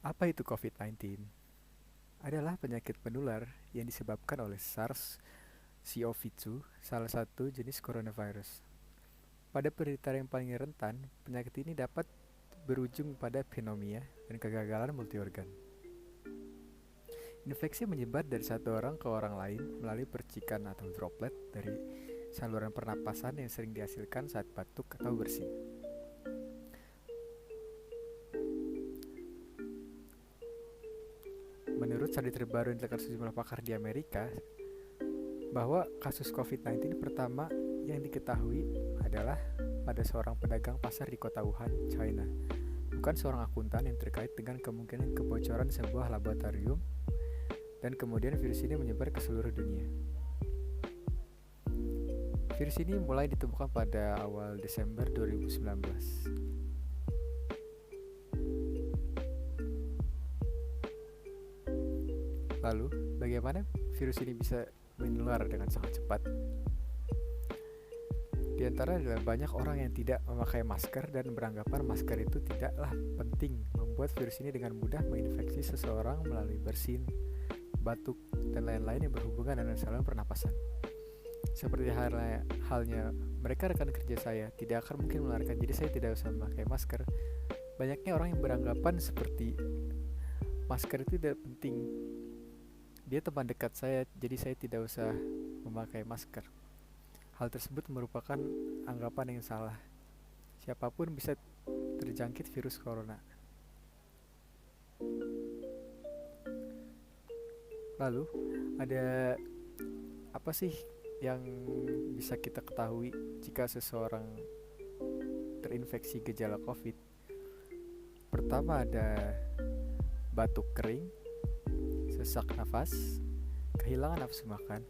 Apa itu COVID-19? Adalah penyakit penular yang disebabkan oleh SARS-CoV-2, salah satu jenis coronavirus. Pada penderita yang paling rentan, penyakit ini dapat berujung pada pneumonia dan kegagalan multiorgan. Infeksi menyebar dari satu orang ke orang lain melalui percikan atau droplet dari saluran pernapasan yang sering dihasilkan saat batuk atau bersin. Menurut studi terbaru yang dilakukan sejumlah pakar di Amerika, bahwa kasus COVID-19 pertama yang diketahui adalah pada seorang pedagang pasar di kota Wuhan, China, bukan seorang akuntan yang terkait dengan kemungkinan kebocoran sebuah laboratorium dan kemudian virus ini menyebar ke seluruh dunia. Virus ini mulai ditemukan pada awal Desember 2019. Lalu, bagaimana virus ini bisa menular dengan sangat cepat? Di antara adalah banyak orang yang tidak memakai masker dan beranggapan masker itu tidaklah penting, membuat virus ini dengan mudah menginfeksi seseorang melalui bersin, batuk, dan lain-lain yang berhubungan dengan saluran pernapasan. Seperti halnya mereka rekan kerja saya tidak akan mungkin menularkan, jadi saya tidak usah memakai masker. Banyaknya orang yang beranggapan seperti masker itu tidak penting. Dia teman dekat saya, jadi saya tidak usah memakai masker. Hal tersebut merupakan anggapan yang salah. Siapapun bisa terjangkit virus corona. Lalu, ada apa sih yang bisa kita ketahui jika seseorang terinfeksi gejala COVID? Pertama ada batuk kering, sesak nafas, kehilangan nafsu makan,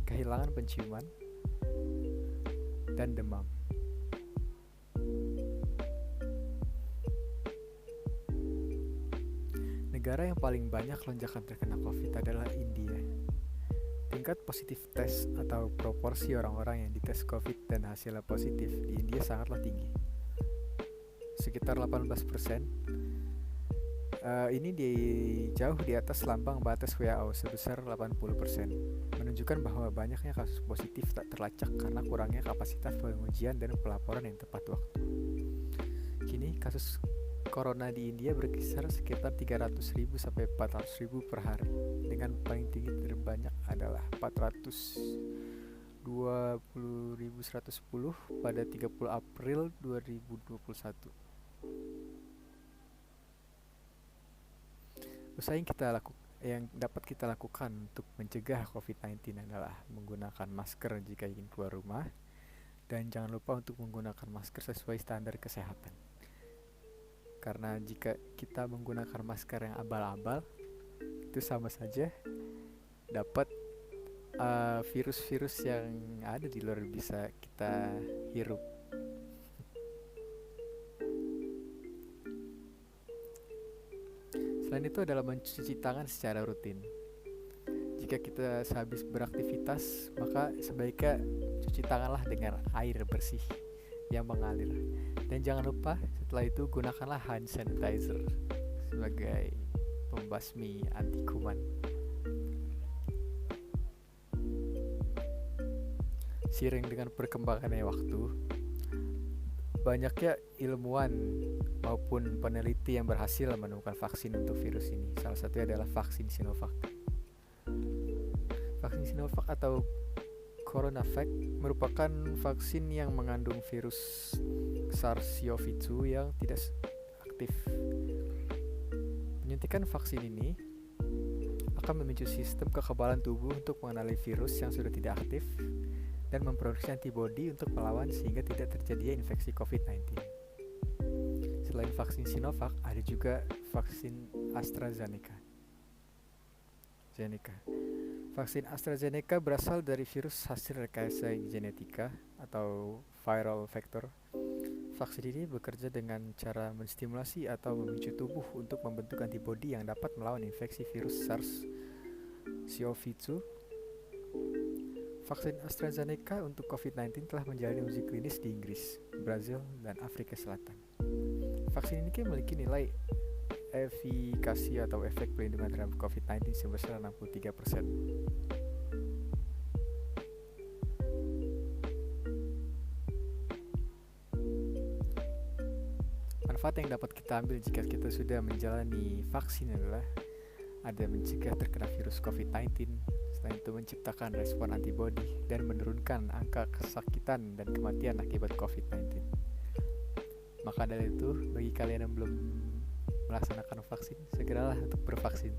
kehilangan penciuman, dan demam. Negara yang paling banyak lonjakan terkena COVID adalah India. Tingkat positif tes atau proporsi orang-orang yang dites COVID dan hasilnya positif di India sangatlah tinggi. Sekitar 18%. Ini jauh di atas lambang batas WHO sebesar 80%, menunjukkan bahwa banyaknya kasus positif tak terlacak karena kurangnya kapasitas pengujian dan pelaporan yang tepat waktu. Kini kasus corona di India berkisar sekitar 300.000 sampai 400.000 per hari, dengan paling tinggi terbanyak adalah 420.110 pada 30 April 2021. Usaha yang dapat kita lakukan untuk mencegah COVID-19 adalah menggunakan masker jika ingin keluar rumah, dan jangan lupa untuk menggunakan masker sesuai standar kesehatan. Karena jika kita menggunakan masker yang abal-abal, itu sama saja dapat virus-virus yang ada di luar bisa kita hirup. Selain itu adalah mencuci tangan secara rutin. Jika kita sehabis beraktivitas, maka sebaiknya cuci tanganlah dengan air bersih yang mengalir. Dan jangan lupa setelah itu gunakanlah hand sanitizer sebagai pembasmi anti kuman. Seiring dengan perkembangannya waktu, banyaknya ilmuwan maupun peneliti yang berhasil menemukan vaksin untuk virus ini. Salah satunya adalah vaksin Sinovac. Vaksin Sinovac atau CoronaVac merupakan vaksin yang mengandung virus SARS-CoV-2 yang tidak aktif. Penyuntikan vaksin ini akan memicu sistem kekebalan tubuh untuk mengenali virus yang sudah tidak aktif dan memproduksi antibodi untuk melawan sehingga tidak terjadi infeksi COVID-19. Selain vaksin Sinovac, ada juga vaksin AstraZeneca. Vaksin AstraZeneca berasal dari virus hasil rekayasa genetika atau viral vector. Vaksin ini bekerja dengan cara menstimulasi atau memicu tubuh untuk membentuk antibodi yang dapat melawan infeksi virus SARS-CoV-2. Vaksin AstraZeneca untuk COVID-19 telah menjalani uji klinis di Inggris, Brazil, dan Afrika Selatan. Vaksin ini memiliki nilai efikasi atau efek pelindungan terhadap COVID-19 sebesar 63%. Manfaat yang dapat kita ambil jika kita sudah menjalani vaksin adalah ada mencegah terkena virus COVID-19, selain itu menciptakan respon antibodi dan menurunkan angka kesakitan dan kematian akibat COVID-19. Maka dari itu, bagi kalian yang belum melaksanakan vaksin, segeralah untuk bervaksin.